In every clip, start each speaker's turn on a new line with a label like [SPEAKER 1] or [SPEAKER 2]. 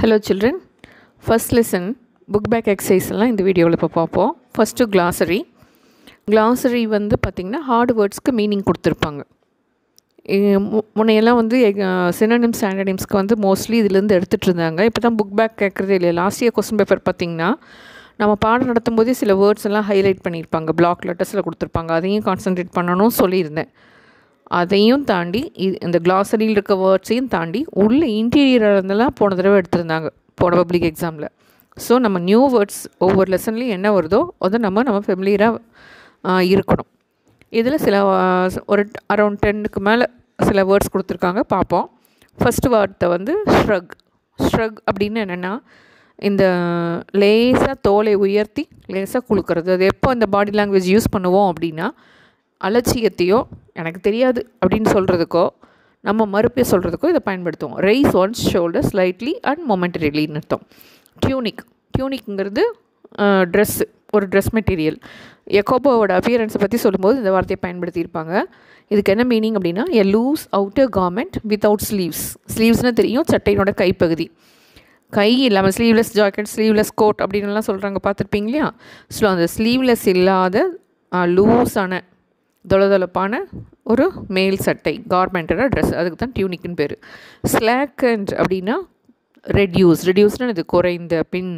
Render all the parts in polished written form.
[SPEAKER 1] Hello children, first lesson book back exercise எல்லாம் இந்த வீடியோவில் இப்போ பார்ப்போம். ஃபஸ்ட்டு glossary வந்து பார்த்திங்கன்னா ஹார்ட் வேர்ட்ஸ்க்கு மீனிங் கொடுத்துருப்பாங்க. முன்னையெல்லாம் வந்து சினோனிம்ஸ் ஆண்டனிம்ஸ்க்கு வந்து மோஸ்ட்லி இதுலேருந்து எடுத்துகிட்டு இருந்தாங்க. இப்போ தான் புக் பேக் கேட்குறதே இல்லை. லாஸ்ட் இயர் கொஸ்டின் பேப்பர் பார்த்திங்கன்னா நம்ம பாடம் நடத்தும் போதே சில வேர்ட்ஸ் எல்லாம் ஹைலைட் பண்ணியிருப்பாங்க, பிளாக் லெட்டர்ஸில் கொடுத்துருப்பாங்க. அதையும் கான்சன்ட்ரேட் பண்ணணும்னு சொல்லியிருந்தேன். அதையும் தாண்டி இந்த glossary-யில் இருக்க வேர்ட்ஸையும் தாண்டி உள்ள இன்டீரியராக இருந்தெல்லாம் போன தடவை எடுத்திருந்தாங்க போன பப்ளிக் எக்ஸாமில். ஸோ நம்ம நியூ வேர்ட்ஸ் ஒவ்வொரு லெசன்லேயும் என்ன வருதோ அதை நம்ம ஃபெமிலியராக இருக்கணும். இதில் சில ஒரு அரௌண்ட் 10க்கு மேலே சில வேர்ட்ஸ் கொடுத்துருக்காங்க, பார்ப்போம். ஃபஸ்ட்டு வார்த்தை வந்து ஷ்ரக் அப்படின்னு என்னென்னா இந்த லேசாக தோலை உயர்த்தி லேசாக குலுக்கிறது. அது எப்போ இந்த பாடி லாங்குவேஜ் யூஸ் பண்ணுவோம் அப்படின்னா அலட்சியத்தையோ எனக்கு தெரியாது அப்படின்னு சொல்கிறதுக்கோ நம்ம மறுப்பே சொல்கிறதுக்கோ இதை பயன்படுத்துவோம். Rise one's shoulder slightly and மொமெண்டரிலின்னு அர்த்தம். டியூனிக்ங்கிறது ட்ரெஸ்ஸு, ஒரு ட்ரெஸ் மெட்டீரியல். யக்கோபோவோட அப்பியரன்ஸை பற்றி சொல்லும்போது இந்த வார்த்தையை பயன்படுத்தியிருப்பாங்க. இதுக்கு என்ன மீனிங் அப்படின்னா a loose outer garment without ஸ்லீவ்ஸ்னால் தெரியும், சட்டையினோட கைப்பகுதி. கை இல்லாமல் ஸ்லீவ்லெஸ் ஜாக்கெட், ஸ்லீவ்லெஸ் கோட் அப்படின்லாம் சொல்கிறாங்க, பார்த்துருப்பீங்க இல்லையா? ஸோ அந்த ஸ்லீவ்லெஸ் இல்லாத லூஸான தொளதொளப்பான ஒரு மேல் சட்டை, கார்மெண்டோட ட்ரெஸ், அதுக்கு தான் டியூனிக்னு பேர். ஸ்லாக்கண்ட் அப்படின்னா ரெடியூஸ்னால் இது குறைந்த பின்.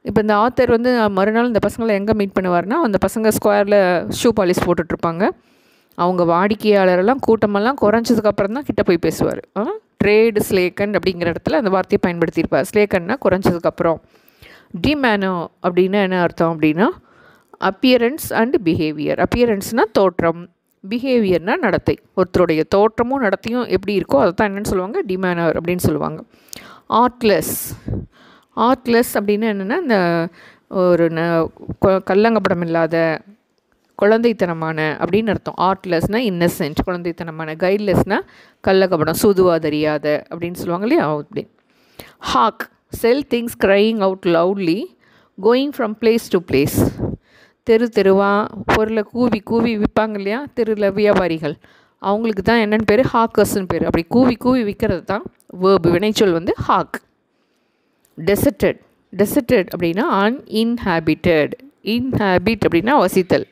[SPEAKER 1] இப்போ இந்த ஆத்தர் வந்து மறுநாள் இந்த பசங்களை எங்கே மீட் பண்ணுவார்னா, அந்த பசங்க ஸ்கொயரில் ஷூ பாலிஷ் போட்டுட்ருப்பாங்க. அவங்க வாடிக்கையாளரெல்லாம் கூட்டமெல்லாம் குறைஞ்சதுக்கப்புறம் தான் கிட்ட போய் பேசுவார். ட்ரேடு ஸ்லேக்கண்ட் அப்படிங்கிற இடத்துல அந்த வார்த்தையை பயன்படுத்தியிருப்பார். ஸ்லேக்கண்ட்னா குறைஞ்சதுக்கப்புறம். டிமேனோ அப்படின்னா என்ன அர்த்தம் அப்படின்னா அப்பியரன்ஸ் அண்ட் பிஹேவியர். அப்பியரன்ஸ்னால் தோற்றம், பிஹேவியர்னால் நடத்தை. ஒருத்தருடைய தோற்றமும் நடத்தையும் எப்படி இருக்கோ அதை தான் என்னென்னு சொல்லுவாங்க, டிமேனர் அப்படின்னு சொல்லுவாங்க. ஆர்ட்லெஸ் அப்படின்னா என்னென்னா இந்த ஒரு கல்லங்கப்படம் இல்லாத குழந்தைத்தனமான அப்படின்னு அர்த்தம். ஆர்ட்லெஸ்னால் இன்னசென்ட், குழந்தைத்தனமான. கைட்லெஸ்னால் கள்ளக்கபடம், சூதுவாதறியாத அப்படின்னு சொல்லுவாங்க இல்லையா, அப்படி. Hawk sell things crying out loudly going from place to place. தெருவாக பொருளை கூவி விற்பாங்க இல்லையா, தெருவில் வியாபாரிகள், அவங்களுக்கு தான் என்னென்னு பேர், ஹாக்கர்ஸ்ன்னு பேர். அப்படி கூவி விற்கிறது தான் வேர்பு, வினைச்சொல் வந்து ஹாக். டெசர்டட் அப்படின்னா அன்இன்ஹாபிட்டட். இன்ஹாபிட் அப்படின்னா வசித்தல்,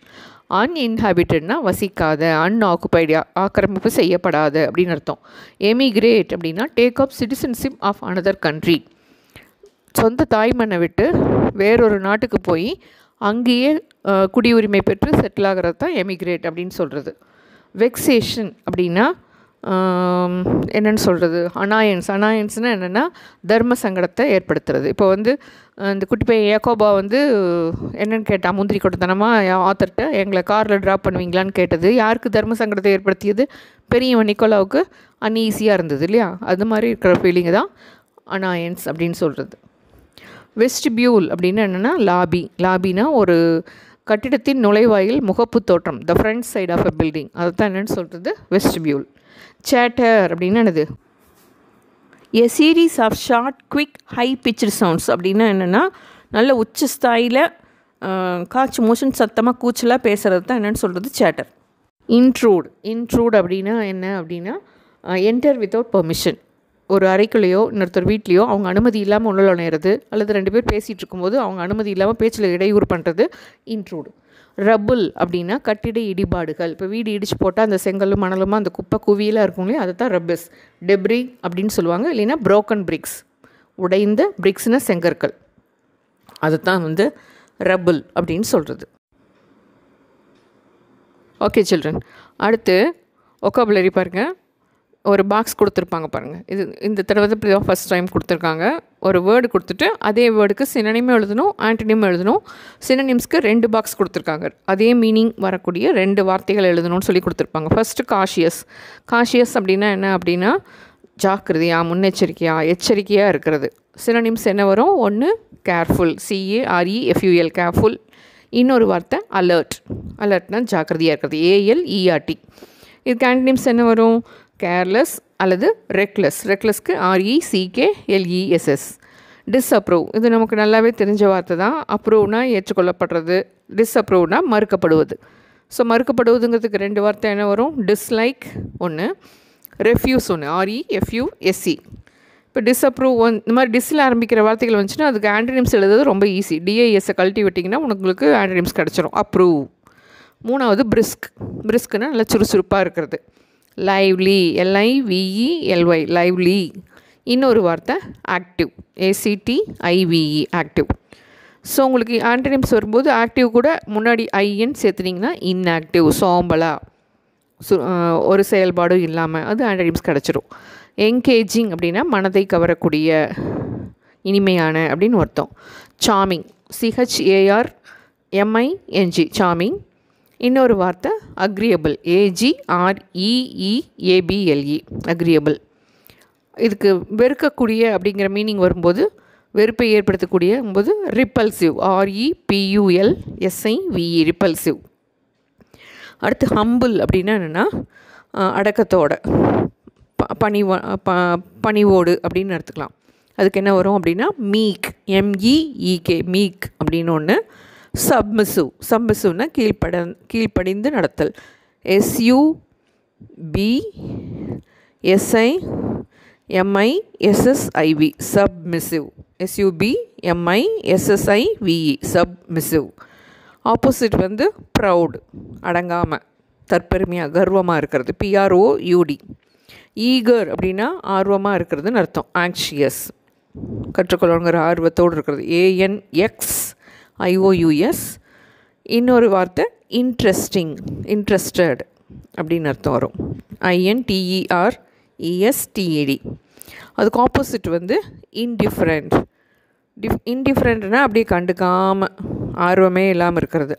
[SPEAKER 1] அன்இன்ஹாபிட்டட்னா வசிக்காத, அன்ஆக்குபைடு ஆக்கிரமிப்பு செய்யப்படாத அப்படின்னு அர்த்தம். எமிக்ரேட் அப்படின்னா take up citizenship of another country. சொந்த தாய்மண்ணை விட்டு வேறொரு நாட்டுக்கு போய் அங்கேயே குடியுரிமை பெற்று செட்டில் ஆகிறது தான் எமிக்ரேட் அப்படின்னு சொல்கிறது. வெக்ஸேஷன் அப்படின்னா என்னென்னு சொல்கிறது, அனாயன்ஸ்னால் என்னென்னா தர்ம சங்கடத்தை ஏற்படுத்துறது. இப்போ வந்து இந்த குட்டி பையன் யாக்கோபா வந்து என்னென்னு கேட்டால், முந்திரி கொட்டத்தனமாக ஆத்தர்கிட்ட எங்களை காரில் ட்ராப் பண்ணுவீங்களான்னு கேட்டது யாருக்கு தர்ம சங்கடத்தை ஏற்படுத்தியது? பெரியவன் நிக்கோலாவுக்கு அன்ஈஸியாக இருந்தது இல்லையா? அது மாதிரி இருக்கிற ஃபீலிங்கு தான் அனாயன்ஸ் அப்படின்னு சொல்கிறது. வெஸ்டிபியூல் அப்படின்னு என்னென்னா லாபினா ஒரு கட்டிடத்தின் நுழைவாயில் முகப்பு தோற்றம், the front side of a building, அதை தான் என்னென்னு சொல்கிறது வெஸ்டிபியூல். சேட்டர் அப்படின்னு என்னது, a series of short quick high pitched sounds அப்படின்னா என்னென்னா நல்ல உச்ச ஸ்தாயில் காய்ச்சி மோஷன் சத்தமாக கூச்சலாக பேசுகிறது தான் என்னென்னு சொல்கிறது சேட்டர். இன்ட்ரூட் அப்படின்னா என்ன அப்படின்னா என்டர் வித்தவுட் பெர்மிஷன். ஒரு அறைக்குள்ளேயோ இன்னொருத்தர் வீட்லேயோ அவங்க அனுமதி இல்லாமல் உள்ள நுழையிறது, அல்லது 2 பேர் பேசிகிட்டு இருக்கும்போது அவங்க அனுமதி இல்லாமல் பேச்சில் இடையூறு பண்ணுறது இன்ட்ரூட். ரபுல் அப்படின்னா கட்டிட இடிபாடுகள். இப்போ வீடு இடிச்சு போட்டால் அந்த செங்கலும் மணலுமா அந்த குப்பை குவியலாக இருக்கும் இல்லையா, அதை தான் ரப்பஸ். டெப்ரி அப்படின்னு சொல்லுவாங்க, இல்லைன்னா ப்ரோக்கன் பிரிக்ஸ், உடைந்த பிரிக்ஸ்னா செங்கற்கள், அதை தான் வந்து ரபுல் அப்படின்னு சொல்கிறது. ஓகே சில்ட்ரன், அடுத்து ஒக்காபுலரி பாருங்கள். ஒரு பாக்ஸ் கொடுத்துருப்பாங்க பாருங்கள். இது இந்த தடவை தான் ஃபஸ்ட் டைம் கொடுத்துருக்காங்க. ஒரு வேர்டு கொடுத்துட்டு அதே வேர்டுக்கு சினனிம் எழுதணும், ஆன்டனிம் எழுதணும். சினனிம்ஸ்க்கு 2 பாக்ஸ் கொடுத்துருக்காங்க. அதே மீனிங் வரக்கூடிய 2 வார்த்தைகள் எழுதணும்னு சொல்லி கொடுத்துருப்பாங்க. ஃபஸ்ட்டு காஷியஸ் அப்படின்னா என்ன அப்படின்னா ஜாக்கிரதையாக, முன்னெச்சரிக்கையாக, எச்சரிக்கையாக இருக்கிறது. சினனிம்ஸ் என்ன வரும்? ஒன்று கேர்ஃபுல், CAREFUL கேர்ஃபுல். இன்னொரு வார்த்தை அலர்ட்னா ஜாக்கிரதையாக இருக்கிறது, ALERT. இதுக்கு ஆன்டனிம்ஸ் என்ன வரும்? கேர்லெஸ் அல்லது ரெக்லெஸ்க்கு RECKLESS. டிஸ்அப்ரூவ், இது நமக்கு நல்லாவே தெரிஞ்ச வார்த்தை தான். அப்ரூவ்னா ஏற்றுக்கொள்ளப்படுறது, டிஸ்அப்ரூவ்னா மறுக்கப்படுவது. ஸோ மறுக்கப்படுவதுங்கிறதுக்கு 2 வார்த்தை என்ன வரும்? டிஸ்லைக் ஒன்று, ரெஃப்யூஸ் ஒன்று, REFUSE. இப்போ டிஸ்அப்ரூவ் இந்த மாதிரி டிஸ்ஸில் ஆரம்பிக்கிற வார்த்தைகள் வந்துச்சுன்னா அதுக்கு ஆன்டனிம்ஸ் எழுதுறது ரொம்ப ஈஸி. டிஐஎஸ்ஸை கழட்டி விட்டிங்கன்னா உங்களுக்கு ஆன்டனிம்ஸ் கிடச்சிரும். அப்ரூவ். மூணாவது பிரிஸ்க். பிரிஸ்க்குன்னா நல்லா சுறுசுறுப்பாக இருக்கிறது. Lively, LIVELY, lively. இன்னொரு வார்த்தை ஆக்டிவ், ACTIVE, ஆக்டிவ். ஸோ உங்களுக்கு ஆன்டனிம்ஸ் வரும்போது ஆக்டிவ் கூட முன்னாடி IN சேர்த்துனிங்கன்னா இன்ஆக்டிவ், சோம்பலா, ஒரு செயல்பாடும் இல்லாமல், அது ஆன்டனிம்ஸ் கிடச்சிரும். என்கேஜிங் அப்படின்னா மனதை கவரக்கூடிய, இனிமையான அப்படின்னு அர்த்தம். Charming, CHARMING, charming. இன்னொரு வார்த்தை அக்ரியபிள், AGREEABLE, அக்ரியபிள். இதுக்கு வெறுக்கக்கூடிய அப்படிங்கிற மீனிங் வரும்போது, வெறுப்பை ஏற்படுத்தக்கூடிய போது ரிப்பல்சிவ், REPULSIVE, ரிப்பல்சிவ். அடுத்து ஹம்பிள் அப்படின்னா என்னென்னா அடக்கத்தோட, பணிவோடு அப்படின்னு எடுத்துக்கலாம். அதுக்கு என்ன வரும் அப்படின்னா மீக், MEEK, மீக் அப்படின்னு ஒன்று. சப்மிசிவ், சப்மிசிவ்னா கீழ்ப்படிந்து நடத்தல், SUBMISSIV, submissive, SUBMISSIVE, submissive. Opposite வந்து ப்ரவுட், அடங்காமல், தற்பெருமையாக, கர்வமாக இருக்கிறது, PROUD. ஈகர் அப்படின்னா ஆர்வமாக இருக்கிறதுன்னு அர்த்தம். ஆங்ஷியஸ், கற்றுக்கொள்ளுங்கிற ஆர்வத்தோடு இருக்கிறது, ANXIOUS. இன்னொரு வார்த்தை இன்ட்ரெஸ்டிங், இன்ட்ரெஸ்டட் அப்படின்னு அர்த்தம் வரும், INTERESTED. அதுக்கு ஆப்போசிட் வந்து இன்டிஃபரண்ட். இன்டிஃபரண்ட்னா அப்படியே கண்டுக்காமல், ஆர்வமே இல்லாமல் இருக்கிறது.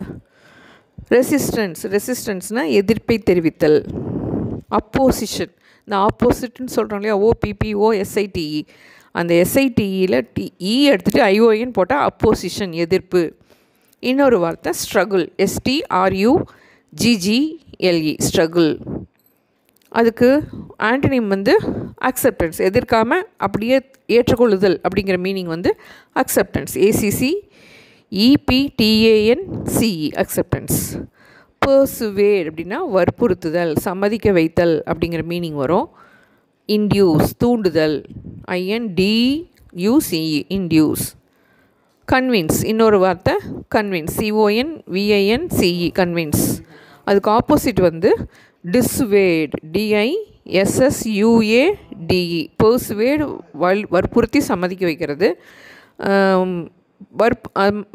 [SPEAKER 1] ரெசிஸ்டன்ஸ், ரெசிஸ்டன்ஸ்னால் எதிர்ப்பை தெரிவித்தல். அப்போசிஷன், இந்த ஆப்போசிட்னு சொல்கிறோம் இல்லையா, OPPOSITE, அந்த SITEயில் E எடுத்துகிட்டு ION போட்டால் அப்போசிஷன், எதிர்ப்பு. இன்னொரு வார்த்தை ஸ்ட்ரகுள், STRUGGLE, ஸ்ட்ரகுள். அதுக்கு ஆன்டனிம் வந்து அக்செப்டன்ஸ், எதிர்க்காமல் அப்படியே ஏற்றுக்கொள்ளுதல் அப்படிங்கிற மீனிங் வந்து அக்செப்டன்ஸ், ACCEPTANCE, அக்செப்டன்ஸ். பர்சுவேட் அப்படின்னா வற்புறுத்துதல், சம்மதிக்க வைத்தல் அப்படிங்கிற மீனிங் வரும். இன்டியூஸ், தூண்டுதல், INDUCE, இன்டியூஸ். கன்வின்ஸ், இன்னொரு வார்த்தை கன்வின்ஸ், CONVINCE, கன்வின்ஸ். அதுக்கு ஆப்போசிட் வந்து டிஸ்வேட், DISSUADE, பர்சுவேட், வற்புறுத்தி சம்மதிக்க வைக்கிறது,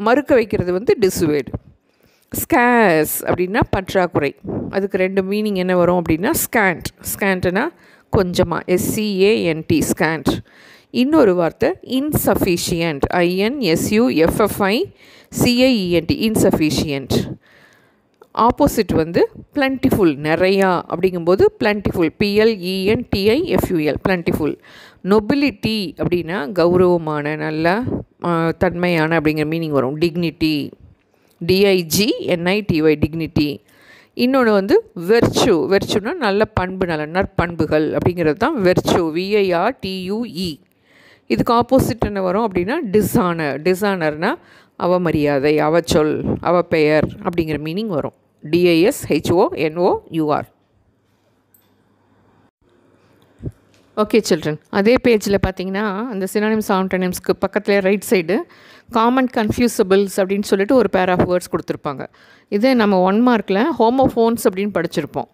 [SPEAKER 1] மறுக்க வைக்கிறது வந்து டிஸ்வேட். ஸ்கேர்ஸ் அப்படின்னா பற்றாக்குறை. அதுக்கு ரெண்டு மீனிங் என்ன வரும் அப்படின்னா ஸ்கேண்ட், ஸ்கேண்ட்னா கொஞ்சமாக, SCANT, ஸ்கேண்ட். இன்னொரு வார்த்தை இன்சஃபிஷியன்ட், INSUFFICIENT, இன்சஃபிஷியன்ட். ஆப்போசிட் வந்து பிளண்டிஃபுல், நிறையா அப்படிங்கும்போது பிளண்டிஃபுல், PLENTIFUL, பிளண்டிஃபுல். நொபிலிட்டி அப்படின்னா கௌரவமான, நல்ல தன்மையான அப்படிங்கிற மீனிங் வரும். Dignity, DIGNITY, dignity. இன்னொன்று வந்து வெர்ச்சு, வெர்ச்சுனா நல்ல பண்பு, நல்ல நற்பண்புகள் அப்படிங்கிறது தான் வெர்ச்சு, VIRTUE. இதுக்கு ஆப்போசிட் என்ன வரும் அப்படின்னா டிஸானர், டிஸானர்னால் அவமரியாதை, அவச்சொல், அவப்பெயர் அப்படிங்கிற மீனிங் வரும். DISHONOUR. ஓகே சில்ட்ரன், அதே பேஜில் பார்த்தீங்கன்னா அந்த சினானிம்ஸ் ஆண்டனிம்ஸ்க்கு பக்கத்தில் ரைட் சைடு காமன் கன்ஃபியூசபிள்ஸ் அப்படின்னு சொல்லிட்டு ஒரு பேர் ஆஃப் வேர்ட்ஸ் கொடுத்துருப்பாங்க. இதே நம்ம 1 மார்க்கில் ஹோமோஃபோன்ஸ் அப்படின்னு படிச்சிருப்போம்.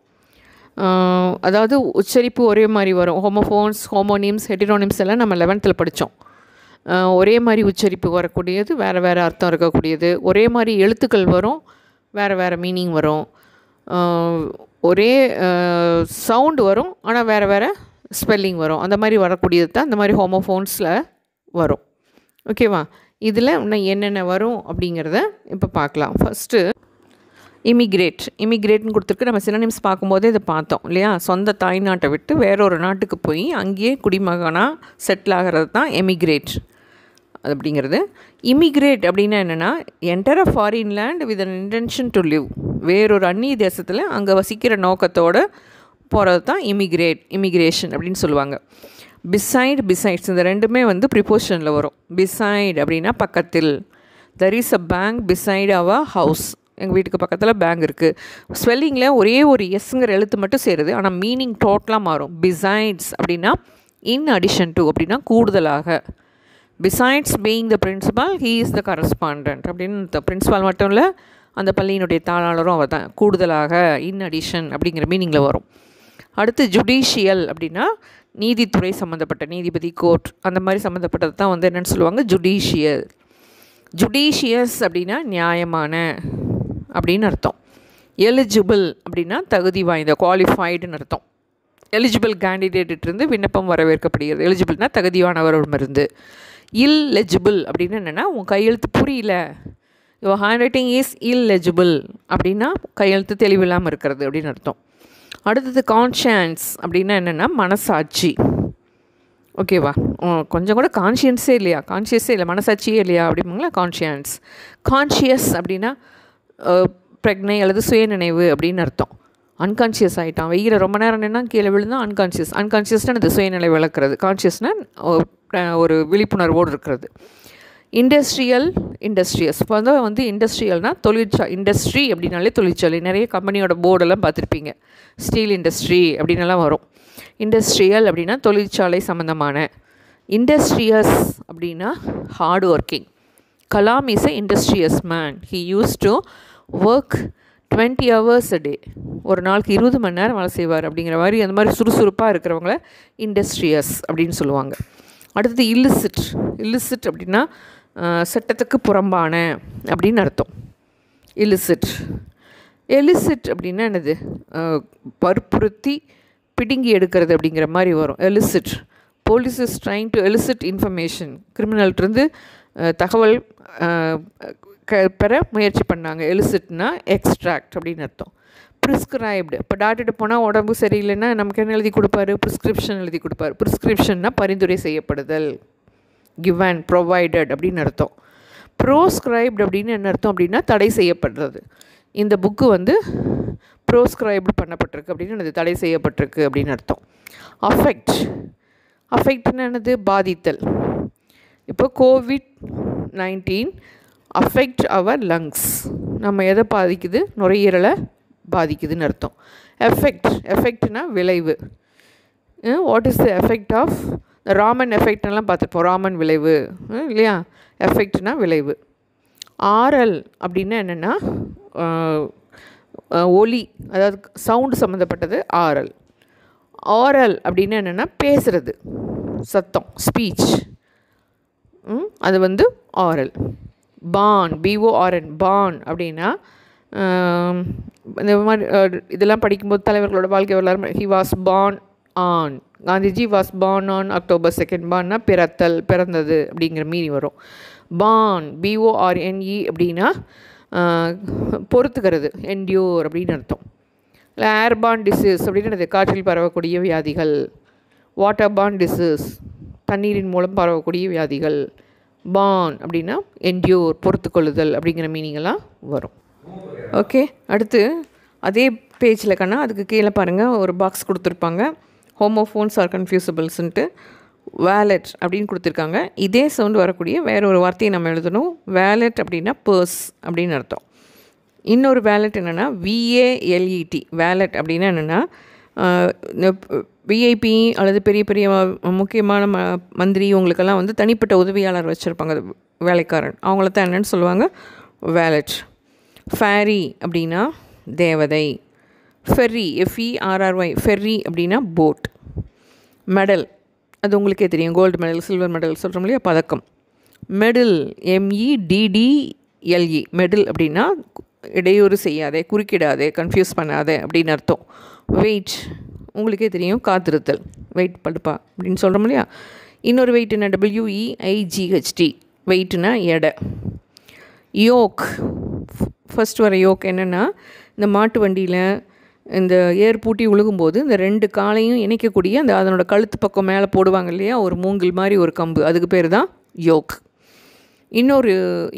[SPEAKER 1] அதாவது உச்சரிப்பு ஒரே மாதிரி வரும். ஹோமோஃபோன்ஸ், ஹோமோனிம்ஸ், ஹெட்டிரோனிம்ஸ் எல்லாம் நம்ம 11th படித்தோம். ஒரே மாதிரி உச்சரிப்பு வரக்கூடியது, வேறு வேறு அர்த்தம் இருக்கக்கூடியது. ஒரே மாதிரி எழுத்துக்கள் வரும், வேறு வேறு மீனிங் வரும். ஒரே சவுண்டு வரும், ஆனால் வேறு வேறு ஸ்பெல்லிங் வரும். அந்த மாதிரி வரக்கூடியது தான் இந்த மாதிரி ஹோமோஃபோன்ஸில் வரும். ஓகேவா? இதில் இன்னும் என்னென்ன வரும் அப்படிங்கிறத இப்போ பார்க்கலாம். First immigrate. இமிக்ரேட்னு கொடுத்துருக்கு. நம்ம சினோனிம்ஸ் பார்க்கும்போதே இதை பார்த்தோம் இல்லையா? சொந்த தாய்நாட்டை விட்டு வேறொரு நாட்டுக்கு போய் அங்கேயே குடிமகனாக செட்டில் ஆகிறது தான் எமிக்ரேட் அது அப்படிங்கிறது. இமிக்ரேட் அப்படின்னா என்னென்னா enter a foreign land with an intention to live. வேறொரு அந்நிய தேசத்தில் அங்கே வசிக்கிற நோக்கத்தோடு போகிறது தான் இமிக்ரேஷன் அப்படின்னு சொல்லுவாங்க. பிசைட், பிசைட்ஸ் இந்த ரெண்டுமே வந்து ப்ரிப்போஷனில் வரும். பிசைட் அப்படின்னா பக்கத்தில். There is a bank beside our house. எங்கள் வீட்டுக்கு பக்கத்தில் பேங்க் இருக்குது. ஸ்பெல்லிங்கில் ஒரே ஒரு எஸ்ங்கிற எழுத்து மட்டும் சேருது, ஆனால் மீனிங் டோட்டலாக மாறும். பிசைட்ஸ் அப்படின்னா இன் அடிஷன் டு அப்படின்னா கூடுதலாக. Besides being the principal he is the correspondent அப்படின்னு பிரின்சிபால் மட்டும் இல்லை, அந்த பள்ளியினுடைய தாளாளரும் அவர் தான். கூடுதலாக, இன் அடிஷன் அப்படிங்கிற மீனிங்கில் வரும். அடுத்து ஜுடிஷியல் அப்படின்னா நீதித்துறை சம்மந்தப்பட்ட, நீதிபதி, கோர்ட் அந்த மாதிரி சம்மந்தப்பட்டது தான் வந்து என்னென்னு சொல்லுவாங்க, ஜுடிஷியல். ஜுடிஷியஸ் அப்படின்னா நியாயமான அப்படின்னு அர்த்தம். எலிஜிபிள் அப்படின்னா தகுதி வாய்ந்த, குவாலிஃபைடுன்னு அர்த்தம். எலிஜிபிள் கேண்டிடேட்டிருந்து விண்ணப்பம் வரவேற்கப்படுகிறது. எலிஜிபிள்னால் தகுதியானவரிடமிருந்து. இல்லெஜிபிள் அப்படின்னு என்னென்னா உன் கையெழுத்து புரியல, யுவர் ஹேண்ட் ரைட்டிங் இஸ் இல்லெஜிபிள் அப்படின்னா கையெழுத்து தெளிவில்லாமல் இருக்கிறது அப்படின்னு அர்த்தம். அடுத்தது கான்ஷியன்ஸ் அப்படின்னா என்னென்னா மனசாட்சி. ஓகேவா, கொஞ்சம் கூட கான்ஷியன்ஸே இல்லையா, கான்ஷியஸே இல்லை, மனசாட்சியே இல்லையா அப்படிம்பாங்களா கான்ஷியன்ஸ். கான்ஷியஸ் அப்படின்னா பிரக்னை அல்லது சுயநினைவு அப்படின்னு அர்த்தம். அன்கான்ஷியஸ் ஆகிட்டான், வெயில ரொம்ப நேரம் நின்னா கீழே விழுந்தால் அன்கான்ஷியஸ். அன்கான்ஷியஸ்னால் அது சுயநிலை விளக்குறது, கான்ஷியஸ்னால் ஒரு விழிப்புணர்வோடு இருக்கிறது. Industrial, industrious. இப்போ வந்து இண்டஸ்ட்ரியல்னால் இண்டஸ்ட்ரி அப்படின்னாலே தொழிற்சாலை. நிறைய கம்பெனியோட போர்டெல்லாம் பார்த்துருப்பீங்க, ஸ்டீல் இண்டஸ்ட்ரி அப்படின்னலாம் வரும். இண்டஸ்ட்ரியல் அப்படின்னா தொழிற்சாலை சம்மந்தமான. இண்டஸ்ட்ரியஸ் அப்படின்னா hard working. Kalam is a industrious man. He use to work 20 hours a day. ஒரு நாளுக்கு 20 மணி நேரம் வேலை செய்வார் அப்படிங்கிற மாதிரி, அந்த மாதிரி சுறுசுறுப்பாக இருக்கிறவங்கள இண்டஸ்ட்ரியஸ் அப்படின்னு சொல்லுவாங்க. அடுத்தது இல்லிசிட். இல்லிசிட் அப்படின்னா சட்டத்துக்கு புறம்பான அப்படின்னு அர்த்தம். இல்லிசிட். எலிசிட் அப்படின்னா என்னது, வற்புறுத்தி பிடுங்கி எடுக்கிறது அப்படிங்கிற மாதிரி வரும். Elicit. Police is trying to elicit information. கிரிமினல்ட்டிருந்து தகவல் பெற முயற்சி பண்ணாங்க. எலிசிட்னா எக்ஸ்ட்ராக்ட் அப்படின்னு அர்த்தம். ப்ரிஸ்கிரைப்டு. இப்போ டாக்டர்கிட்ட போனால் உடம்பு சரியில்லைன்னா நமக்கு என்ன எழுதி கொடுப்பாரு, ப்ரிஸ்கிரிப்ஷன் எழுதி கொடுப்பாரு. ப்ரிஸ்கிரிப்ஷன்னா பரிந்துரை செய்யப்படுதல். கிவன், ப்ரொவைடட் அப்படின்னு அர்த்தம். ப்ரோஸ்கிரைப்டு அப்படின்னு என்ன அர்த்தம் அப்படின்னா தடை செய்யப்படுறது. இந்த புக்கு வந்து ப்ரோஸ்கிரைப்டு பண்ணப்பட்டிருக்கு அப்படின்னு என்னது, தடை செய்யப்பட்டிருக்கு அப்படின்னு அர்த்தம். அஃபெக்ட். அஃபெக்ட்னா என்னது, பாதித்தல். இப்போ COVID-19 அஃபெக்ட் அவர் லங்ஸ். நம்ம எதை பாதிக்குது, நுரையீரலை பாதிக்குதுன்னு அர்த்தம். எஃபெக்ட். எஃபெக்ட்னா விளைவு. What is the effect of Raman எஃபெக்ட்லாம் பார்த்துருப்போம், ராமன் விளைவு இல்லையா. எஃபெக்ட்னா விளைவு. ஆரல் அப்படின்னா என்னென்னா ஒலி, அதாவது சவுண்டு சம்மந்தப்பட்டது ஆரல். ஆரல் அப்படின்னா என்னென்னா பேசுகிறது, சத்தம், ஸ்பீச், அது வந்து ஆரல். பான், பிஓஆர்என், பான் அப்படின்னா இந்த மாதிரி இதெல்லாம் படிக்கும்போது தலைவர்களோட வாழ்க்கை வரலாறு. He was born on, Gandhiji was born on October 2. பார்ன்னா பிறத்தல், பிறந்தது அப்படிங்கிற மீனி வரும். பான், பிஓஆர்என்இ அப்படின்னா பொறுத்துக்கிறது, என்டியூர் அப்படின்னு அர்த்தம். இல்லை ஏர்பான் டிசீஸ் அப்படின்னு காற்றில் பரவக்கூடிய வியாதிகள். வாட்டர்பான் டிசீஸ், தண்ணீரின் மூலம் பரவக்கூடிய வியாதிகள். பான் அப்படின்னா என்டியூர், பொறுத்துக்கொள்ளுதல் அப்படிங்கிற மீனிங்கெல்லாம் வரும். ஓகே, அடுத்து அதே பேஜில் அதுக்கு கீழே பாருங்கள், ஒரு பாக்ஸ் கொடுத்துருப்பாங்க. ஹோமோஃபோன்ஸ் ஆர் கன்ஃபியூசபிள்ஸ்ன்ட்டு வேலெட் அப்படின்னு கொடுத்துருக்காங்க. இதே சவுண்டு வரக்கூடிய வேற ஒரு வார்த்தையை நம்ம எழுதணும். வேலெட் அப்படின்னா பர்ஸ் அப்படின்னு அர்த்தம். இன்னொரு வேலெட் என்னென்னா விஏஎல்இடி. வேலெட் அப்படின்னா என்னென்னா விஐபி அல்லது பெரிய பெரிய முக்கியமான மந்திரி உங்களுக்கெல்லாம் வந்து தனிப்பட்ட உதவியாளர் வச்சுருப்பாங்க, வேலைக்காரன், அவங்கள தான் என்னென்னு சொல்லுவாங்க, வேலெட். ஃபேரி அப்படின்னா தேவதை. ஃபெர்ரி, FERRY, ஃபெர்ரி அப்படின்னா போட். மெடல், அது உங்களுக்கே தெரியும், கோல்டு மெடல், சில்வர் மெடல் சொல்கிறோம் இல்லையா, பதக்கம். மெடில், MEDDLE, மெடில் அப்படின்னா இடையூறு செய்யாதே, குறுக்கிடாதே, கன்ஃபியூஸ் பண்ணாதே அப்படின்னு அர்த்தம். வெயிட், உங்களுக்கே தெரியும், காத்திருத்தல், வெயிட் படுப்பா அப்படின்னு சொல்கிறோம் இல்லையா. இன்னொரு வெயிட் என்ன, WEIGHT, வெயிட்னா எடை. யோக், ஃபஸ்ட் வர யோக் என்னென்னா இந்த மாட்டு வண்டியில் இந்த ஏர் பூட்டி உழுகும்போது இந்த 2 காலையும் இணைக்கக்கூடிய அந்த அதனோட கழுத்து பக்கம் மேலே போடுவாங்க இல்லையா, ஒரு மூங்கில் மாதிரி ஒரு கம்பு, அதுக்கு பேர் தான் யோக். இன்னொரு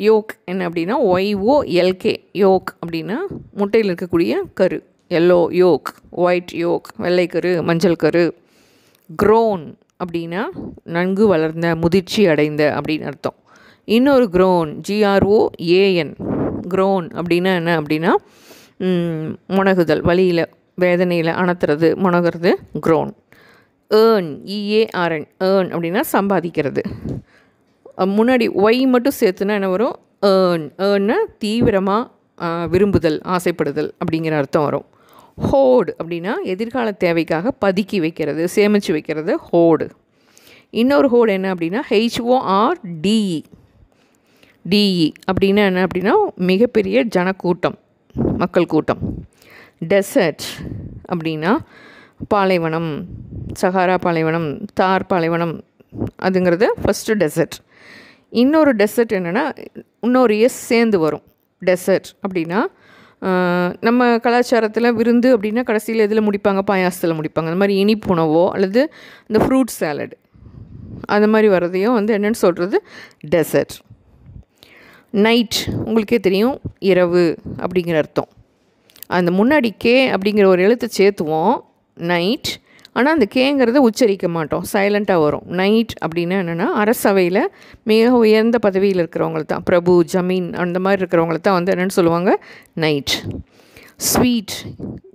[SPEAKER 1] யோக் என்ன அப்படின்னா YOLK, யோக் அப்படின்னா முட்டையில் இருக்கக்கூடிய கரு. எல்லோ யோக், ஒயிட் யோக், வெள்ளை கரு, மஞ்சள் கரு. க்ரோன் அப்படின்னா நன்கு வளர்ந்த, முதிர்ச்சி அடைந்த அப்படின்னு அர்த்தம். இன்னொரு க்ரோன், GROAN, க்ரோன் அப்படின்னா என்ன அப்படின்னா முனகுதல், வலியில் வேதனையில் அணத்துறது, முனகிறது க்ரோன். ஏர்ன், EARN, ஏர்ன் அப்படின்னா சம்பாதிக்கிறது. முன்னாடி ஒய் மட்டும் சேர்த்துனா என்ன வரும்? ஏர்ன். ஏர்ன்னா தீவிரமாக விரும்புதல், ஆசைப்படுதல் அப்படிங்கிற அர்த்தம் வரும். ஹோடு அப்படின்னா எதிர்கால தேவைக்காக பதுக்கி வைக்கிறது, சேமித்து வைக்கிறது ஹோடு. இன்னொரு ஹோடு என்ன அப்படின்னா HORDE. டிஇ அப்படின்னா என்ன அப்படின்னா மிகப்பெரிய ஜனக்கூட்டம், மக்கள் கூட்டம். டெசர்ட் அப்படின்னா பாலைவனம், சஹாரா பாலைவனம், தார் பாலைவனம், அதுங்கிறது ஃபஸ்ட்டு டெசர்ட். இன்னொரு டெசர்ட் என்னென்னா இன்னொரு சேர்ந்து வரும். டெசர்ட் அப்படின்னா நம்ம கலாச்சாரத்தில் விருந்து அப்படின்னா கடைசியில் எதில் முடிப்பாங்க? பாயாசத்தில் முடிப்பாங்க. அந்த மாதிரி இனிப்பு உணவோ அல்லது இந்த ஃப்ரூட் சாலட் அந்த மாதிரி வர்றதையும் என்னென்னு சொல்கிறது? டெசர்ட். நைட் உங்களுக்கே தெரியும், இரவு அப்படிங்கிற அர்த்தம். அந்த முன்னாடி கே அப்படிங்கிற ஒரு எழுத்தை சேர்த்துவோம், நைட். ஆனால் அந்த கேங்கிறத உச்சரிக்க மாட்டோம், சைலண்ட்டாக வரும். நைட் அப்படின்னா என்னென்னா அரசவையில் மிக உயர்ந்த பதவியில் இருக்கிறவங்கள தான், பிரபு, ஜமீன் அந்த மாதிரி இருக்கிறவங்கள தான் என்னென்னு சொல்லுவாங்க? நைட். ஸ்வீட்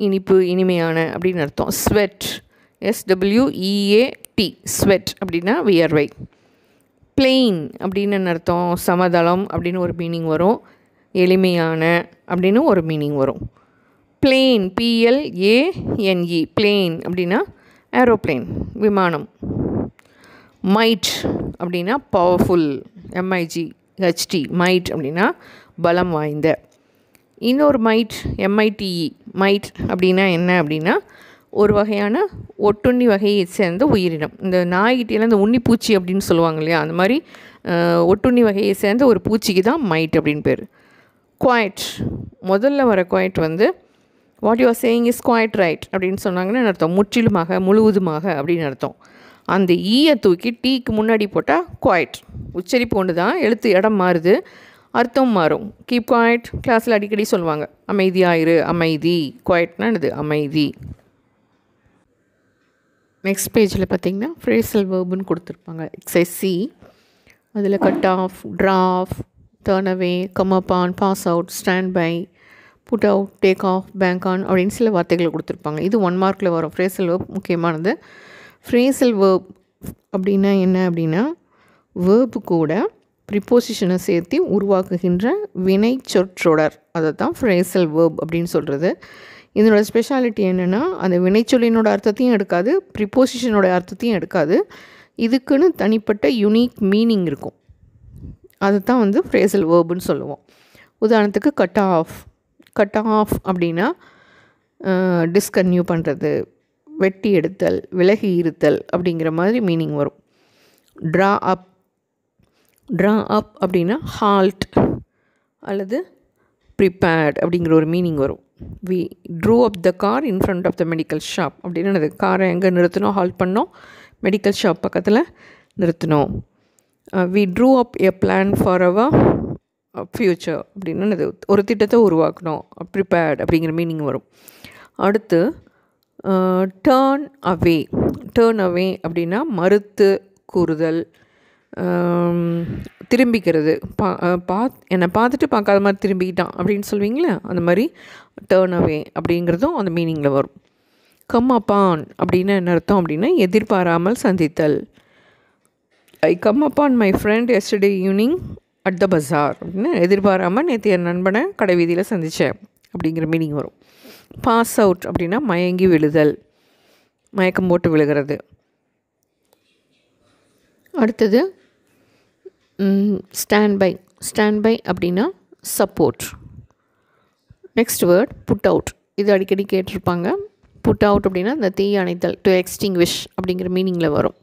[SPEAKER 1] இனிப்பு, இனிமையான அப்படின்னு அர்த்தம். ஸ்வெட், SWEAT, ஸ்வெட் அப்படின்னா வியர்வை. பிளெயின் அப்படின்னு என்ன அர்த்தம்? சமதளம் அப்படின்னு ஒரு மீனிங் வரும். எளிமையான அப்படின்னு ஒரு மீனிங் வரும். பிளேன், PLANE, பிளேன் அப்படின்னா ஏரோப்ளேன், விமானம். மைட் அப்படின்னா பவர்ஃபுல், MIGHT, மைட் அப்படின்னா பலம் வாய்ந்த. இன்னொரு மைட், MITE, மைட் அப்படின்னா என்ன அப்படின்னா ஒரு வகையான ஒட்டுண்ணி வகையை சேர்ந்த உயிரினம். இந்த நாய்கிட்டேலாம் இந்த உன்னிப்பூச்சி அப்படின்னு சொல்லுவாங்க இல்லையா, அந்த மாதிரி ஒட்டுண்ணி வகையை சேர்ந்த ஒரு பூச்சிக்கு தான் மைட் அப்படின்னு பேர். குவாய்ட், முதல்ல வர quite what you are saying is quite right அப்படின்னு சொன்னாங்கன்னு அர்த்தம். முற்றிலுமாக, முழுவதுமாக அப்படின்னு அர்த்தம். அந்த ஈயை தூக்கி டீக்கு முன்னாடி போட்டால் குவாய்ட். உச்சரிப்பு ஒன்று தான், எழுத்து இடம் மாறுது, அர்த்தம் மாறும். கீப் குவாய்ட் கிளாஸில் அடிக்கடி சொல்லுவாங்க, அமைதியாயிரு, அமைதி. குவாய்ட்னா இது அமைதி. நெக்ஸ்ட் பேஜில் பார்த்திங்கன்னா ஃப்ரேசல் வேர்புன்னு கொடுத்துருப்பாங்க. Exercise C. அதில் cut off, draw off, turn away, come up on, pass out, stand by, put out, take off, bank on அப்படின்னு சில வார்த்தைகளை கொடுத்துருப்பாங்க. இது 1 மார்க்கில் வரும். ஃப்ரேசல் வேர்ப் முக்கியமானது. ஃப்ரேசல் வேர்ப் அப்படின்னா என்ன அப்படின்னா வேர்பு கூட ப்ரிப்போசிஷனை சேர்த்து உருவாக்குகின்ற வினை சொற்றொடர், அதை தான் ஃப்ரேசல் வேர்ப் அப்படின்னு சொல்கிறது. இதனோட ஸ்பெஷாலிட்டி என்னென்னா அந்த வினைச்சொல்லினோட அர்த்தத்தையும் எடுக்காது, ப்ரிப்போசிஷனோட அர்த்தத்தையும் எடுக்காது. இதுக்குன்னு தனிப்பட்ட யூனிக் மீனிங் இருக்கும். அது தான் ஃப்ரேசல் வேர்புன்னு சொல்லுவோம். உதாரணத்துக்கு கட் ஆஃப். கட் ஆஃப் அப்படின்னா டிஸ்கன்யூ பண்ணுறது, வெட்டி எடுத்தல், விலகி இருத்தல் அப்படிங்கிற மாதிரி மீனிங் வரும். ட்ரா அப். ட்ரா அப் அப்படின்னா ஹால்ட் அல்லது ப்ரிப்பேர்ட் அப்படிங்கிற ஒரு மீனிங் வரும். We drew up the car in front of the medical shop அப்படின்னு அது காரை எங்கே நிறுத்தினோம்? ஹால்ட் பண்ணோம், மெடிக்கல் ஷாப் பக்கத்தில் நிறுத்தினோம். We drew up a plan for our future அப்படின்னு அது ஒரு திட்டத்தை உருவாக்கணும், ப்ரிப்பேர்ட் அப்படிங்கிற மீனிங் வரும். அடுத்து டேர்ன் அவே. டேர்ன் அவே அப்படின்னா மறுத்து கூறுதல், திரும்பிக்கிறது. என்னை பார்த்துட்டு பார்க்காத மாதிரி திரும்பிக்கிட்டான் அப்படின்னு சொல்லுவீங்களே, அந்த மாதிரி டேர்ன் அவே அப்படிங்கிறதும் அந்த மீனிங்கில் வரும். கம் அப்பான் அப்படின்னா என்ன அர்த்தம் அப்படின்னா எதிர்பாராமல் சந்தித்தல். I come upon my friend yesterday evening at the bazaar அப்படின்னு எதிர்பாராமல் நேற்று என் நண்பனை கடை வீதியில் சந்தித்தேன் அப்படிங்கிற மீனிங் வரும். பாஸ் அவுட் அப்படின்னா மயங்கி விழுதல், மயக்கம் போட்டு விழுகிறது. அடுத்தது ஸ்டாண்ட் பை. ஸ்டாண்ட் பை அப்படின்னா support. Next word put out. இது அடிக்கடி கேட்டிருப்பாங்க. புட் அவுட் அப்படின்னா இந்த தீ அணைத்தல், டு எக்ஸ்டிங்விஷ் அப்படிங்கிற மீனிங்கில் வரும்.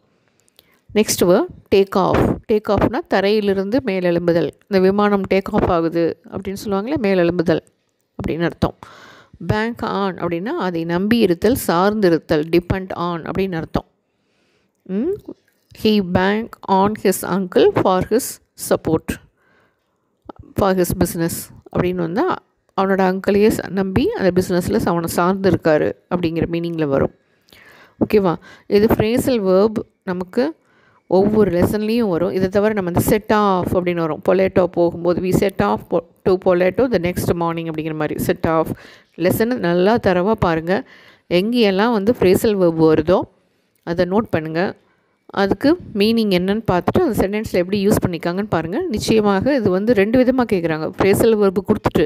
[SPEAKER 1] Next word take off. Take ஆஃப்னா தரையிலிருந்து மேலெழும்புதல். இந்த விமானம் டேக் ஆஃப் ஆகுது அப்படின்னு சொல்லுவாங்களே, மேலெழும்புதல் அப்படின்னு அர்த்தம். பேங்க் ஆன் அப்படின்னா அதை நம்பி இருத்தல், சார்ந்து இருத்தல், டிபெண்ட் ஆன் அப்படின்னு அர்த்தம். He banked on his uncle for his support, for his business அப்படின்னு வந்தால் அவனோட அங்கிளையே நம்பி அந்த பிஸ்னஸில் அவனை சார்ந்து இருக்காரு அப்படிங்கிற மீனிங்கில் வரும். ஓகேவா? இது ஃப்ரேசல் வேர்ப் நமக்கு ஒவ்வொரு லெசன்லேயும் வரும். இதை தவிர நம்ம இந்த செட் ஆஃப் அப்படின்னு வரும். பொலேட்டோ போகும்போது we set off to Poletto the next morning அப்படிங்கிற மாதிரி செட் ஆஃப். லெசனை நல்லா தரவாக பாருங்கள். எங்கேயெல்லாம் ஃப்ரேசல் வேர்ப் வருதோ அதை நோட் பண்ணுங்கள். அதுக்கு மீனிங் என்னன்னு பார்த்துட்டு அந்த சென்டென்ஸில் எப்படி யூஸ் பண்ணிக்காங்கன்னு பாருங்கள். நிச்சயமாக இது வந்து 2 விதமாக கேட்குறாங்க. ஃப்ரேசல் வெர்பு கொடுத்துட்டு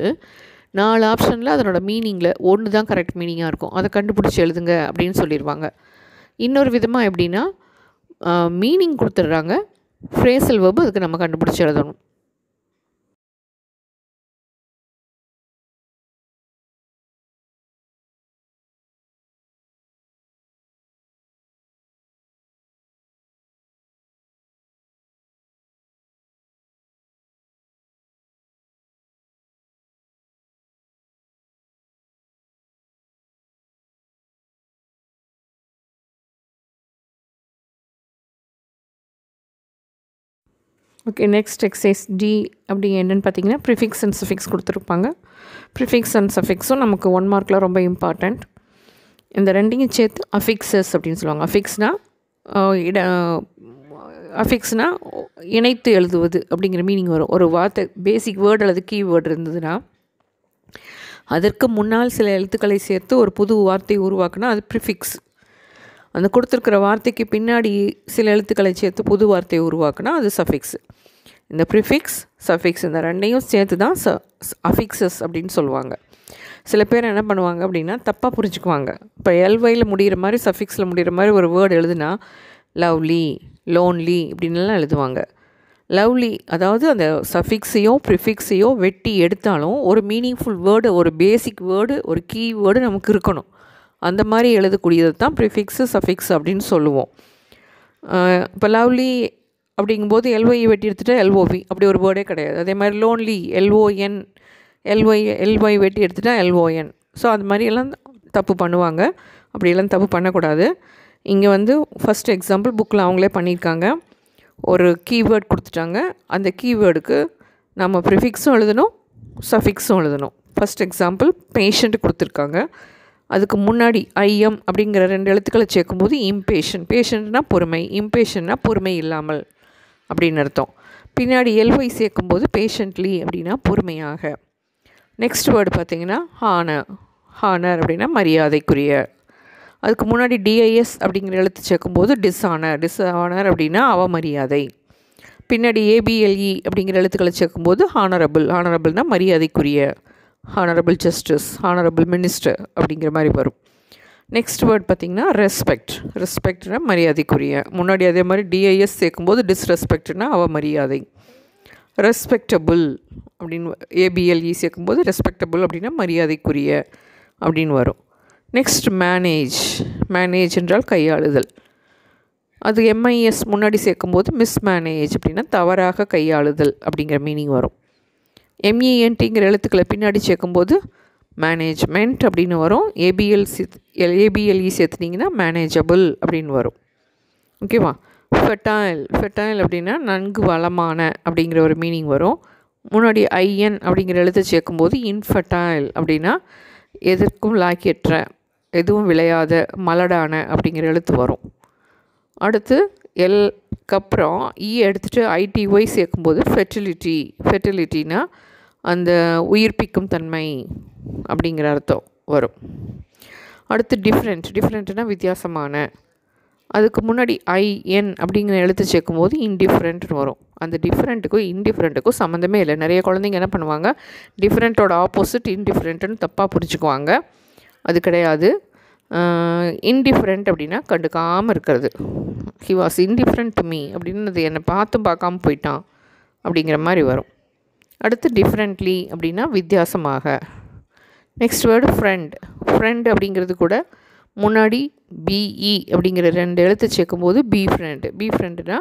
[SPEAKER 1] 4 ஆப்ஷனில் அதனோட மீனிங்கில் ஒன்று தான் கரெக்ட் மீனிங்காக இருக்கும், அதை கண்டுபிடிச்சி எழுதுங்க அப்படின்னு சொல்லிடுவாங்க. இன்னொரு விதமாக எப்படின்னா மீனிங் கொடுத்துட்றாங்க, ஃப்ரேசல் வெர்பு அதுக்கு நம்ம கண்டுபிடிச்சி எழுதணும். ஓகே, நெக்ஸ்ட் எக்ஸசைஸ் டி அப்படி என்னென்னு பார்த்தீங்கன்னா ப்ரிஃபிக்ஸ் அண்ட் சஃபிக்ஸ் கொடுத்துருப்பாங்க. ப்ரிஃபிக்ஸ் அண்ட் சஃபிக்ஸும் நமக்கு 1 மார்க்கில் ரொம்ப இம்பார்ட்டண்ட். இந்த ரெண்டையும் சேர்த்து அஃபிக்ஸஸ் அப்படின்னு சொல்லுவாங்க. அஃபிக்ஸ்னால் இணைத்து எழுதுவது அப்படிங்கிற மீனிங் வரும். ஒரு வார்த்தை பேசிக் வேர்டு அல்லது கீவேர்டு இருந்ததுன்னா அதற்கு முன்னால் சில எழுத்துக்களை சேர்த்து ஒரு புது வார்த்தையை உருவாக்குனா அது ப்ரிஃபிக்ஸ். அந்த கொடுத்துருக்கிற வார்த்தைக்கு பின்னாடி சில எழுத்துக்களை சேர்த்து புது வார்த்தையை உருவாக்குனா அது சஃபிக்ஸ். இந்த ப்ரிஃபிக்ஸ் சஃபிக்ஸ் இந்த ரெண்டையும் சேர்த்து தான் அஃபிக்ஸஸ் அப்படின்னு சொல்லுவாங்க. சில பேர் என்ன பண்ணுவாங்க அப்படின்னா தப்பாக புரிஞ்சுக்குவாங்க. இப்போ எல்வையில் முடிகிற மாதிரி சஃபிக்ஸில் முடிகிற மாதிரி ஒரு வேர்டு எழுதுனா லவ்லி, லோன்லி இப்படின்லாம் எழுதுவாங்க. லவ்லி அதாவது அந்த சஃபிக்ஸையோ ப்ரிஃபிக்ஸையோ வெட்டி எடுத்தாலும் ஒரு மீனிங்ஃபுல் வேர்டு, ஒரு பேசிக் வேர்டு, ஒரு கீ வேர்டு நமக்கு இருக்கணும். அந்த மாதிரி எழுதக்கூடியது தான் ப்ரிஃபிக்ஸு சஃபிக்ஸ் அப்படின்னு சொல்லுவோம். இப்போ லவ்லி அப்படிங்கும்போது எல்ஒய் வெட்டி எடுத்துகிட்டா எல்ஓவி அப்படி ஒரு வேர்டே கிடையாது. அதே மாதிரி லோன்லி எல்ஓஎன், எல்ஒய் வெட்டி எடுத்துகிட்டா எல்ஓஎன். ஸோ அது மாதிரியெல்லாம் தப்பு பண்ணுவாங்க. அப்படியெல்லாம் தப்பு பண்ணக்கூடாது. இங்கே வந்து ஃபஸ்ட் எக்ஸாம்பிள் புக்கில் அவங்களே பண்ணியிருக்காங்க. ஒரு கீவேர்ட் கொடுத்துட்டாங்க, அந்த கீவேர்டுக்கு நம்ம ப்ரிஃபிக்ஸும் எழுதணும் சஃபிக்ஸும் எழுதணும். ஃபஸ்ட் எக்ஸாம்பிள் பேஷண்ட் கொடுத்துருக்காங்க, அதுக்கு முன்னாடி ஐஎம் அப்படிங்கிற 2 எழுத்துக்களை சேர்க்கும்போது இம்பேஷண்ட், பேஷண்ட்னா பொறுமை, இம்பேஷண்ட்னா பொறுமை இல்லாமல் அப்படின்னு அர்த்தம். பின்னாடி எல்ஒய் சேர்க்கும்போது பேஷண்ட்லி அப்படின்னா பொறுமையாக. நெக்ஸ்ட் வேர்டு பார்த்திங்கன்னா ஹானர், ஹானர் அப்படின்னா மரியாதைக்குரிய. அதுக்கு முன்னாடி டிஐஎஸ் அப்படிங்கிற எழுத்து சேர்க்கும்போது டிஸ்ஆனர், டிஸ்ஆனர் அப்படின்னா அவமரியாதை. பின்னாடி ஏபிஎல்இ அப்படிங்கிற எழுத்துக்களை சேர்க்கும்போது ஹானரபிள், ஹானரபிள்னால் மரியாதைக்குரிய, ஹானரபிள் ஜஸ்டிஸ், ஹானரபிள் மினிஸ்டர் அப்படிங்கிற மாதிரி வரும். நெக்ஸ்ட் வேர்ட் பார்த்திங்கன்னா ரெஸ்பெக்ட், ரெஸ்பெக்ட்னா மரியாதைக்குரிய. முன்னாடி அதே மாதிரி டிஐஎஸ் சேர்க்கும்போது டிஸ்ரெஸ்பெக்ட்னா அவமரியாதை. ரெஸ்பெக்டபுள் அப்படின்னு ஏபிஎல்இ சேர்க்கும்போது ரெஸ்பெக்டபுள் அப்படின்னா மரியாதைக்குரிய அப்படின்னு வரும். நெக்ஸ்ட் மேனேஜ், மேனேஜ் என்றால் கையாளுதல். அது எம்ஐஎஸ் முன்னாடி சேர்க்கும்போது மிஸ்மேனேஜ் அப்படின்னா தவறாக கையாளுதல் அப்படிங்கிற மீனிங் வரும். எம்இஎன்டிங்கிற எழுத்துக்களை பின்னாடி சேர்க்கும்போது மேனேஜ்மெண்ட் அப்படின்னு வரும். ஏபிஎல்இ சேர்த்துட்டிங்கன்னா மேனேஜபிள் அப்படின்னு வரும். ஓகேவா. ஃபெர்டைல், ஃபெர்டைல் அப்படின்னா நன்கு வளமான அப்படிங்கிற ஒரு மீனிங் வரும். முன்னாடி ஐஎன் அப்படிங்கிற எழுத்தை சேர்க்கும்போது இன்ஃபெர்டைல் அப்படின்னா எதற்கும் லாக்கியற்ற, எதுவும் விளையாத, மலடான அப்படிங்கிற எழுத்து வரும். அடுத்து எல்கப்புறம் எடுத்துகிட்டு ஐடிஒய் சேர்க்கும்போது ஃபெர்டிலிட்டி, ஃபெர்டிலிட்டினா அந்த உயிர்ப்பிக்கும் தன்மை அப்படிங்கிற அர்த்தம் வரும். அடுத்து டிஃப்ரெண்ட், டிஃப்ரெண்ட்னா வித்தியாசமான. அதுக்கு முன்னாடி ஐஎன் அப்படிங்கிற எழுத்து சேர்க்கும்போது இன்டிஃப்ரெண்ட்னு வரும். அந்த டிஃப்ரெண்ட்டுக்கும் இன்டிஃப்ரெண்ட்டுக்கும் சம்மந்தமே இல்லை. நிறைய குழந்தைங்க என்ன பண்ணுவாங்க, டிஃப்ரெண்ட்டோட ஆப்போசிட் இன்டிஃப்ரெண்ட்டுன்னு தப்பாக புரிஞ்சுக்குவாங்க. அது கிடையாது. இன்டிஃப்ரெண்ட் அப்படின்னா கண்டுக்காமல் இருக்கிறது. He was indifferent to me அப்படின்னு அது என்னை பார்க்காம போயிட்டான் அப்படிங்கிற மாதிரி வரும். அடுத்து டிஃப்ரெண்ட்லி அப்படின்னா வித்தியாசமாக. நெக்ஸ்ட் வேர்டு ஃப்ரெண்ட், ஃப்ரெண்ட் அப்படிங்கிறது கூட முன்னாடி பிஇ அப்படிங்கிற 2 எழுத்து சேர்க்கும்போது பி ஃப்ரெண்டு, பி ஃப்ரெண்டுனா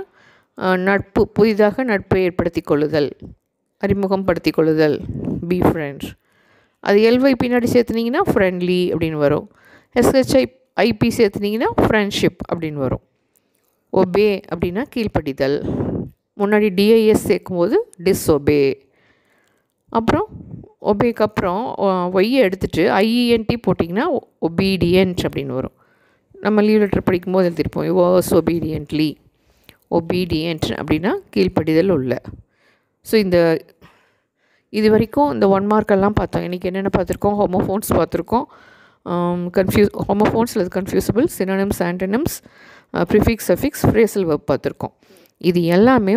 [SPEAKER 1] நட்பு, புதிதாக நட்பை ஏற்படுத்தி கொள்ளுதல், அறிமுகப்படுத்தி கொள்ளுதல், பி ஃப்ரெண்ட். அது எல்ஒய் பின்னாடி சேர்த்துனிங்கன்னா ஃப்ரெண்ட்லி அப்படின்னு வரும். எஸ்ஹெச்ஐபி சேர்த்துனிங்கன்னா ஃப்ரெண்ட்ஷிப் அப்படின்னு வரும். ஒபே அப்படின்னா கீழ்ப்படிதல், முன்னாடி டிஐஎஸ் சேர்க்கும்போது டிஸ்ஒபே. அப்புறம் ஒபேக்கு அப்புறம் ஒய்யை எடுத்துகிட்டு ஐஇஎன்டி போட்டிங்கன்னா ஒபீடியன்ட் அப்படின்னு வரும். நம்ம லீவ் லெட்டர் படிக்கும்போது எழுதிருப்போம் வாஸ் ஒபீடியன்ட்லி, ஒபீடியன்ட் அப்படின்னா கீழ்ப்படிதல் உள்ள. ஸோ இது வரைக்கும் இந்த 1 மார்க்கெல்லாம் பார்த்தோம். இன்றைக்கி என்னென்ன பார்த்துருக்கோம், ஹோமோஃபோன்ஸ் பார்த்துருக்கோம். ஹோமோஃபோன்ஸ் அல்லது confusable, synonyms, antonyms, prefix suffix phrasal verb பார்த்துருக்கோம். இது எல்லாமே